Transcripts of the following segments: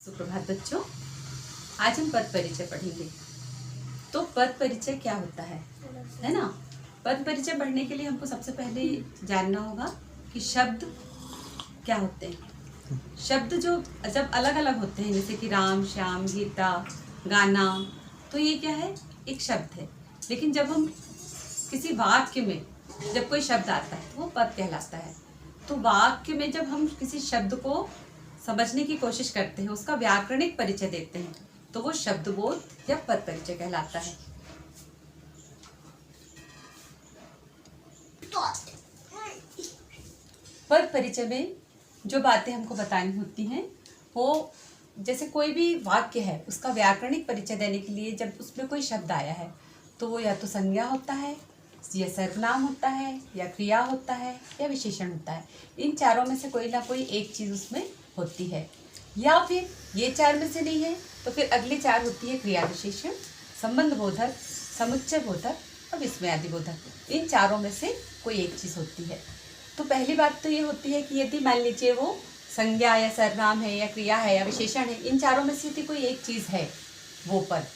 सुप्रभात बच्चों, आज हम पद परिचय पढ़ेंगे। तो पद परिचय क्या होता है ना। पद परिचय पढ़ने के लिए हमको सबसे पहले जानना होगा कि शब्द क्या होते हैं। शब्द जो जब अलग अलग होते हैं, जैसे कि राम, श्याम, गीता, गाना, तो ये क्या है, एक शब्द है। लेकिन जब हम किसी वाक्य में जब कोई शब्द आता है वो पद कहलाता है। तो वाक्य में जब हम किसी शब्द को समझने की कोशिश करते हैं, उसका व्याकरणिक परिचय देते हैं, तो वो शब्दबोध या पद परिचय कहलाता है। पद परिचय में जो बातें हमको बतानी होती हैं, वो जैसे कोई भी वाक्य है उसका व्याकरणिक परिचय देने के लिए जब उसमें कोई शब्द आया है तो वो या तो संज्ञा होता है, या सर्वनाम होता है, या क्रिया होता है, या विशेषण होता है। इन चारों में से कोई ना कोई एक चीज़ उसमें होती है, या फिर ये चार में से नहीं है तो फिर अगली चार होती है क्रिया विशेषण, संबंध बोधक, समुच्चय बोधक और विस्मयादि बोधक। इन चारों में से कोई एक चीज़ होती है। तो पहली बात तो ये होती है कि यदि मान लीजिए वो संज्ञा या सर्वनाम है, या क्रिया है, या विशेषण है, इन चारों में से यदि कोई एक चीज़ है वो पद,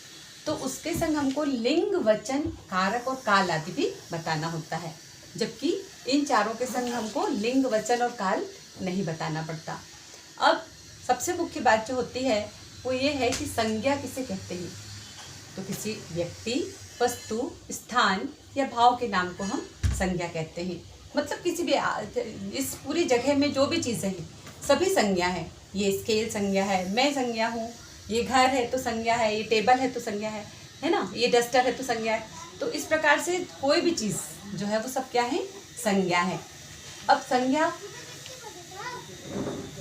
तो उसके संग हमको लिंग, वचन, कारक और काल आदि भी बताना होता है। जबकि इन चारों के संग हमको लिंग, वचन और काल नहीं बताना पड़ता। अब सबसे मुख्य बात जो होती है वो ये है कि संज्ञा किसे कहते हैं। तो किसी व्यक्ति, वस्तु, स्थान या भाव के नाम को हम संज्ञा कहते हैं। मतलब किसी भी इस पूरी जगह में जो भी चीज़ें हैं सभी संज्ञा है। ये स्केल संज्ञा है, मैं संज्ञा हूँ, ये घर है तो संज्ञा है, ये टेबल है तो संज्ञा है ना, ये डस्टर है तो संज्ञा है। तो इस प्रकार से कोई भी चीज़ जो है वो सब क्या है, संज्ञा है। अब संज्ञा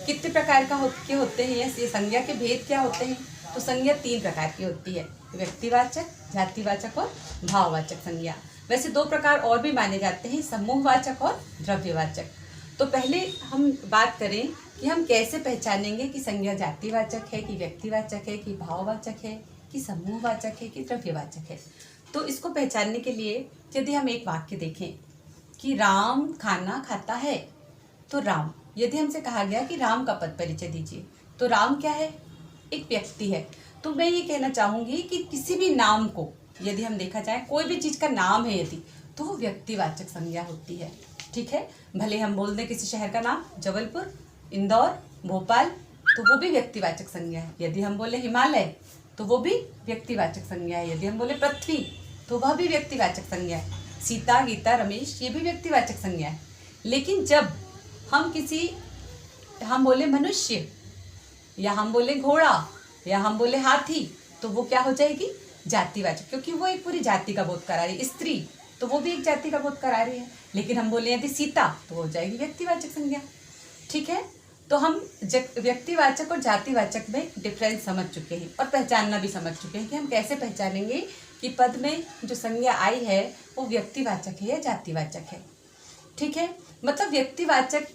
कितने प्रकार के होते हैं, ये संज्ञा के भेद क्या होते हैं। तो संज्ञा 3 प्रकार की होती है, व्यक्तिवाचक, जातिवाचक और भाववाचक संज्ञा। वैसे 2 प्रकार और भी माने जाते हैं, समूहवाचक और द्रव्यवाचक। तो पहले हम बात करें कि हम कैसे पहचानेंगे कि संज्ञा जातिवाचक है, कि व्यक्तिवाचक है, कि भाववाचक है, कि समूहवाचक है, कि द्रव्यवाचक है। तो इसको पहचानने के लिए यदि हम एक वाक्य देखें कि राम खाना खाता है, तो राम, यदि हमसे कहा गया कि राम का पद परिचय दीजिए, तो राम क्या है, एक व्यक्ति है। तो मैं ये कहना चाहूँगी कि किसी भी नाम को यदि हम देखा जाए, कोई भी चीज़ का नाम है यदि, तो वो व्यक्तिवाचक संज्ञा होती है। ठीक है, भले हम बोल दें किसी शहर का नाम जबलपुर, इंदौर, भोपाल, तो वो भी व्यक्तिवाचक संज्ञा है। यदि हम बोले हिमालय तो वो भी व्यक्तिवाचक संज्ञा है। यदि हम बोले पृथ्वी तो वह भी व्यक्तिवाचक संज्ञा है। सीता, गीता, रमेश, ये भी व्यक्तिवाचक संज्ञा है। लेकिन जब हम बोले मनुष्य, या हम बोले घोड़ा, या हम बोले हाथी, तो वो क्या हो जाएगी, जातिवाचक, क्योंकि वो एक पूरी जाति का बोध करा रही है। स्त्री तो वो भी एक जाति का बोध करा रही है। लेकिन हम बोले यदि सीता तो हो जाएगी व्यक्तिवाचक संज्ञा। ठीक है, तो हम व्यक्तिवाचक और जातिवाचक में डिफरेंस समझ चुके हैं और पहचानना भी समझ चुके हैं कि हम कैसे पहचानेंगे कि पद में जो संज्ञा आई है वो व्यक्तिवाचक है या जातिवाचक है। ठीक है, मतलब व्यक्तिवाचक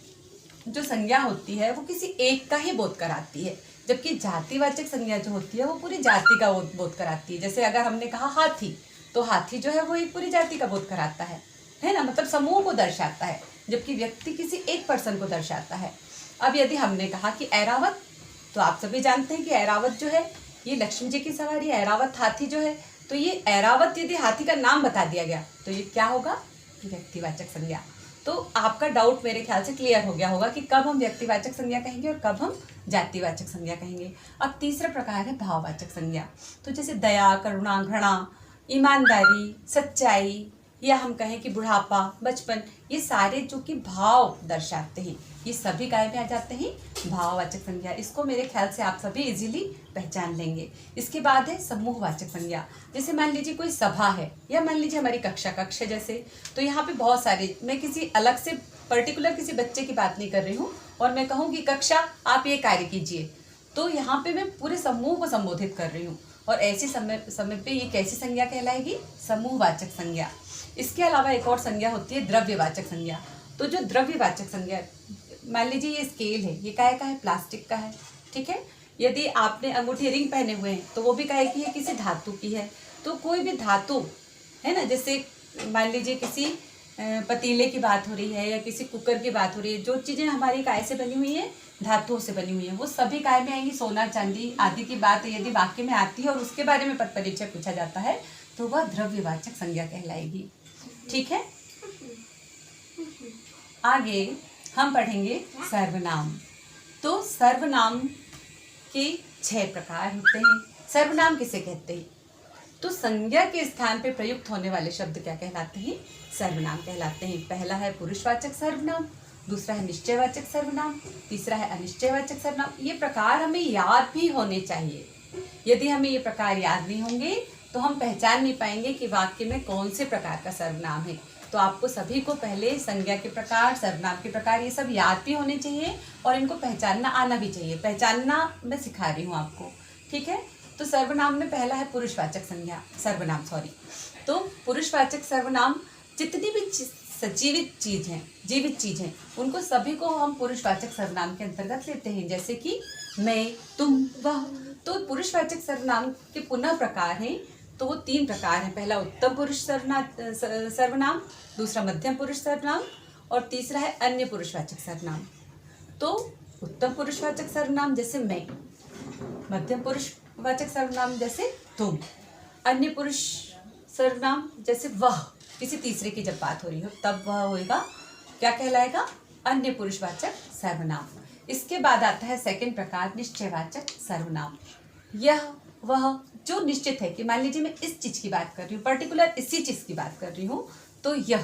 जो संज्ञा होती है वो किसी एक का ही बोध कराती है, जबकि जातिवाचक संज्ञा जो होती है वो पूरी जाति का बोध कराती है। जैसे अगर हमने कहा हाथी, तो हाथी जो है वो एक पूरी जाति का बोध कराता है ना, मतलब समूह को दर्शाता है, जबकि व्यक्ति किसी एक पर्सन को दर्शाता है। अब यदि हमने कहा कि ऐरावत, तो आप सभी जानते हैं कि ऐरावत जो है ये लक्ष्मी जी की सवारी है। ऐरावत हाथी जो है, तो ये ऐरावत यदि हाथी का नाम बता दिया गया तो ये क्या होगा, व्यक्तिवाचक संज्ञा। तो आपका डाउट मेरे ख्याल से क्लियर हो गया होगा कि कब हम व्यक्तिवाचक संज्ञा कहेंगे और कब हम जातिवाचक संज्ञा कहेंगे। अब तीसरा प्रकार है भाववाचक संज्ञा। तो जैसे दया, करुणा, घृणा, ईमानदारी, सच्चाई, या हम कहें कि बुढ़ापा, बचपन, ये सारे जो कि भाव दर्शाते हैं, ये सभी काय में आ जाते हैं, भाववाचक संज्ञा। इसको मेरे ख्याल से आप सभी इजीली पहचान लेंगे। इसके बाद है समूहवाचक संज्ञा। जैसे मान लीजिए कोई सभा है, या मान लीजिए हमारी कक्षा है जैसे, तो यहाँ पे बहुत सारे, मैं किसी अलग से पर्टिकुलर किसी बच्चे की बात नहीं कर रही हूँ, और मैं कहूँ कि कक्षा आप ये कार्य कीजिए, तो यहाँ पे मैं पूरे समूह को संबोधित कर रही हूँ। और ऐसे समय पे ये कैसी संज्ञा कहलाएगी, समूहवाचक संज्ञा। इसके अलावा एक और संज्ञा होती है द्रव्यवाचक संज्ञा। तो जो द्रव्यवाचक संज्ञा, मान लीजिए ये स्केल है, ये काहे का है, प्लास्टिक का है। ठीक है, यदि आपने अंगूठी रिंग पहने हुए हैं तो वो भी काहे की है, किसी धातु की है। तो कोई भी धातु है ना, जैसे मान लीजिए किसी पतीले की बात हो रही है या किसी कुकर की बात हो रही है, जो चीज़ें हमारी काय से बनी हुई है, धातुओं से बनी हुई है, वो सभी काय में आएंगी। सोना चांदी आदि की बात यदि वाक्य में आती है और उसके बारे में पद परिचय पूछा जाता है तो वह द्रव्यवाचक संज्ञा कहलाएगी। ठीक है, आगे हम पढ़ेंगे सर्वनाम। तो सर्वनाम के 6 प्रकार होते हैं। सर्वनाम किसे कहते हैं? तो संज्ञा के स्थान पे प्रयुक्त होने वाले शब्द क्या कहलाते हैं? सर्वनाम कहलाते हैं। पहला है पुरुषवाचक सर्वनाम, दूसरा है निश्चयवाचक सर्वनाम, तीसरा है अनिश्चयवाचक सर्वनाम। ये प्रकार हमें याद भी होने चाहिए। यदि हमें ये प्रकार याद नहीं होंगे तो हम पहचान नहीं पाएंगे कि वाक्य में कौन से प्रकार का सर्वनाम है। तो आपको सभी को पहले संज्ञा के प्रकार, सर्वनाम के प्रकार, ये सब याद भी होने चाहिए और इनको पहचानना आना भी चाहिए। पहचानना मैं सिखा रही हूँ आपको, ठीक है। तो सर्वनाम में पहला है पुरुषवाचक संज्ञा, सर्वनाम सॉरी। तो पुरुषवाचक सर्वनाम जितनी भी सजीवित चीज हैं, जीवित चीज हैं, उनको सभी को हम पुरुषवाचक सर्वनाम के अंतर्गत लेते हैं। जैसे कि मैं, तुम, वह। तो पुरुषवाचक सर्वनाम के पुनः प्रकार हैं, तो वो 3 प्रकार हैं। पहला उत्तम पुरुष सर्वनाम, दूसरा मध्यम पुरुष सर्वनाम और तीसरा है अन्य पुरुषवाचक सर्वनाम। तो उत्तम पुरुषवाचक सर्वनाम जैसे मैं, मध्यम पुरुषवाचक सर्वनाम जैसे तुम, अन्य पुरुष सर्वनाम जैसे वह। किसी तीसरे की जब बात हो रही हो तब वह होएगा, क्या कहलाएगा? अन्य पुरुषवाचक सर्वनाम। इसके बाद आता है सेकंड प्रकार, निश्चयवाचक सर्वनाम। यह वह जो निश्चित है कि मान लीजिए मैं इस चीज की बात कर रही हूँ, पर्टिकुलर इसी चीज की बात कर रही हूँ, तो ये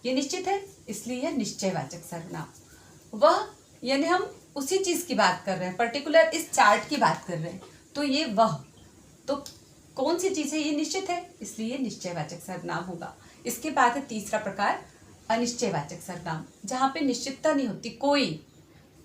निश्चित है, इसलिए यह निश्चयवाचक सर्वनाम। वह यानी हम उसी चीज की बात कर रहे हैं, पर्टिकुलर इस चार्ट की बात कर रहे हैं, तो ये वह, तो कौन सी चीज है? ये निश्चित है, इसलिए निश्चयवाचक सर्वनाम होगा। इसके बाद है तीसरा प्रकार, अनिश्चयवाचक सर्वनाम, जहाँ पे निश्चितता नहीं होती।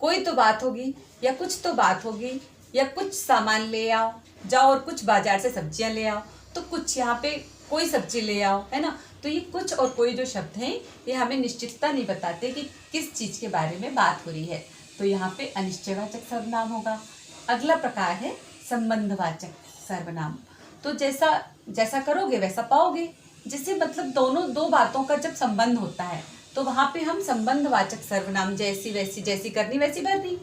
कोई तो बात होगी या कुछ तो बात होगी, या कुछ सामान ले आओ, जाओ और कुछ बाजार से सब्जियां ले आओ, तो कुछ यहाँ पे कोई सब्जी ले आओ, है ना। तो ये कुछ और कोई जो शब्द हैं, ये हमें निश्चितता नहीं बताते कि किस चीज के बारे में बात हो रही है, तो यहाँ पे अनिश्चयवाचक सर्वनाम होगा। अगला प्रकार है संबंधवाचक सर्वनाम। तो जैसा करोगे वैसा पाओगे, जिससे मतलब दो बातों का जब संबंध होता है तो वहां पे हम संबंधवाचक सर्वनाम, जैसी वैसी, जैसी करनी वैसी भरनी।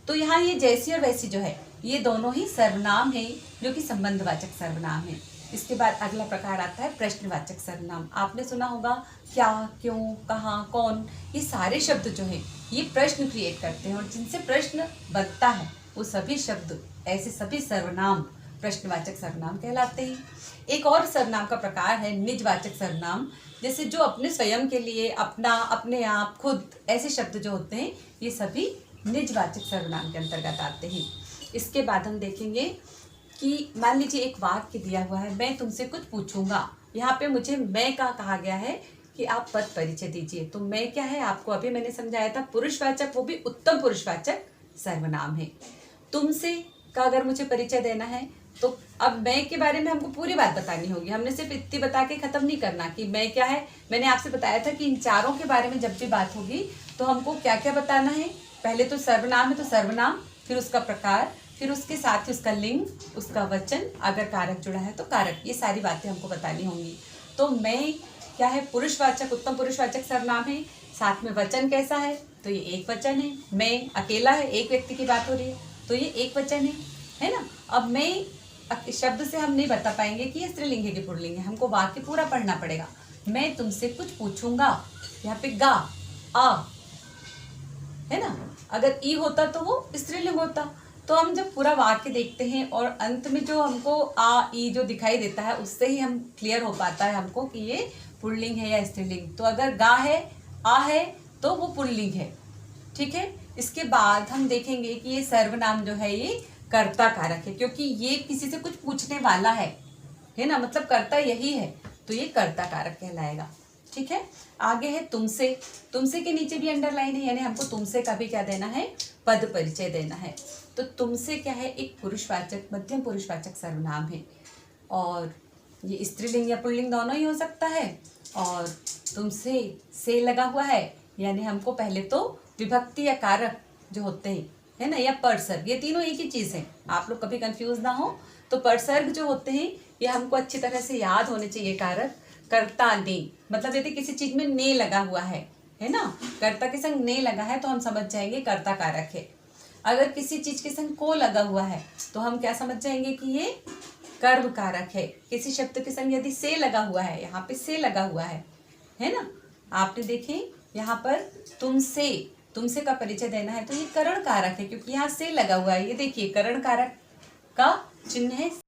तो यहाँ ये जैसी और वैसी जो है, ये दोनों ही सर्वनाम है जो कि संबंधवाचक सर्वनाम है। इसके बाद अगला प्रकार आता है प्रश्नवाचक सर्वनाम। आपने सुना होगा क्या, क्यों, कहाँ, कौन, ये सारे शब्द जो है ये प्रश्न क्रिएट करते हैं और जिनसे प्रश्न बनता है वो सभी शब्द, ऐसे सभी सर्वनाम प्रश्नवाचक सर्वनाम कहलाते हैं। एक और सर्वनाम का प्रकार है निजवाचक सर्वनाम, जैसे जो अपने स्वयं के लिए, अपना, अपने आप, खुद, ऐसे शब्द जो होते हैं ये सभी निजवाचक सर्वनाम के अंतर्गत आते हैं। इसके बाद हम देखेंगे कि मान लीजिए एक वाक्य दिया हुआ है, मैं तुमसे कुछ पूछूंगा। यहाँ पे मुझे मैं का कहा गया है कि आप पद परिचय दीजिए। तो मैं क्या है, आपको अभी मैंने समझाया था, पुरुषवाचक, वो भी उत्तम पुरुषवाचक सर्वनाम है। तुमसे का अगर मुझे परिचय देना है तो अब मैं के बारे में हमको पूरी बात बतानी होगी। हमने सिर्फ इतनी बता के खत्म नहीं करना कि मैं क्या है। मैंने आपसे बताया था कि इन चारों के बारे में जब भी बात होगी तो हमको क्या क्या बताना है। पहले तो सर्वनाम है तो सर्वनाम, फिर उसका प्रकार, फिर उसके साथ ही उसका लिंग, उसका वचन, अगर कारक जुड़ा है तो कारक, ये सारी बातें हमको बतानी होंगी। तो मैं क्या है, पुरुषवाचक, उत्तम पुरुषवाचक सर्वनाम है। साथ में वचन कैसा है, तो ये एक वचन है। मैं अकेला है, एक व्यक्ति की बात हो रही है तो ये एक वचन है ना। अब मैं शब्द से हम नहीं बता पाएंगे कि ये स्त्रीलिंग है कि पुल्लिंग है, हमको वाक्य पूरा पढ़ना पड़ेगा। मैं तुमसे कुछ पूछूंगा, यहाँ पे गा, आ, है ना। अगर ई होता तो वो स्त्रीलिंग होता। तो हम जब पूरा वाक्य देखते हैं और अंत में जो हमको आ, ई जो दिखाई देता है, उससे ही हम क्लियर हो पाता है हमको कि ये पुल्लिंग है या स्त्रीलिंग। तो अगर गा है, आ है, तो वो पुल्लिंग है, ठीक है। इसके बाद हम देखेंगे कि ये सर्वनाम जो है ये कर्ता कारक है, क्योंकि ये किसी से कुछ पूछने वाला है ना, मतलब कर्ता यही है, तो ये कर्ता कारक कहलाएगा, ठीक है। आगे है तुमसे। तुमसे के नीचे भी अंडरलाइन है, यानी हमको तुमसे का भी क्या देना है, पद परिचय देना है। तो तुमसे क्या है, एक पुरुषवाचक, मध्यम पुरुषवाचक सर्वनाम है और ये स्त्रीलिंग या पुल्लिंग दोनों ही हो सकता है। और तुमसे से लगा हुआ है, यानी हमको पहले तो विभक्ति या कारक जो होते हैं, है ना, या परसर्ग, ये तीनों एक ही चीज़ है। आप लोग कभी कंफ्यूज ना हो। तो परसर्ग जो होते हैं ये हमको अच्छी तरह से याद होने चाहिए कारक। कर्ता ने, मतलब यदि किसी चीज में ने लगा हुआ है ना, कर्ता के संग ने लगा है तो हम समझ जाएंगे कर्ता कारक है। अगर किसी चीज के संग को लगा हुआ है तो हम क्या समझ जाएंगे कि ये कर्म कारक है। किसी शब्द के संग यदि से लगा हुआ है, यहाँ पे से लगा हुआ है ना, आपने देखे यहाँ पर तुमसे का परिचय देना है तो ये करण कारक है, क्योंकि यहाँ से लगा हुआ है। ये देखिए करण कारक का चिन्ह है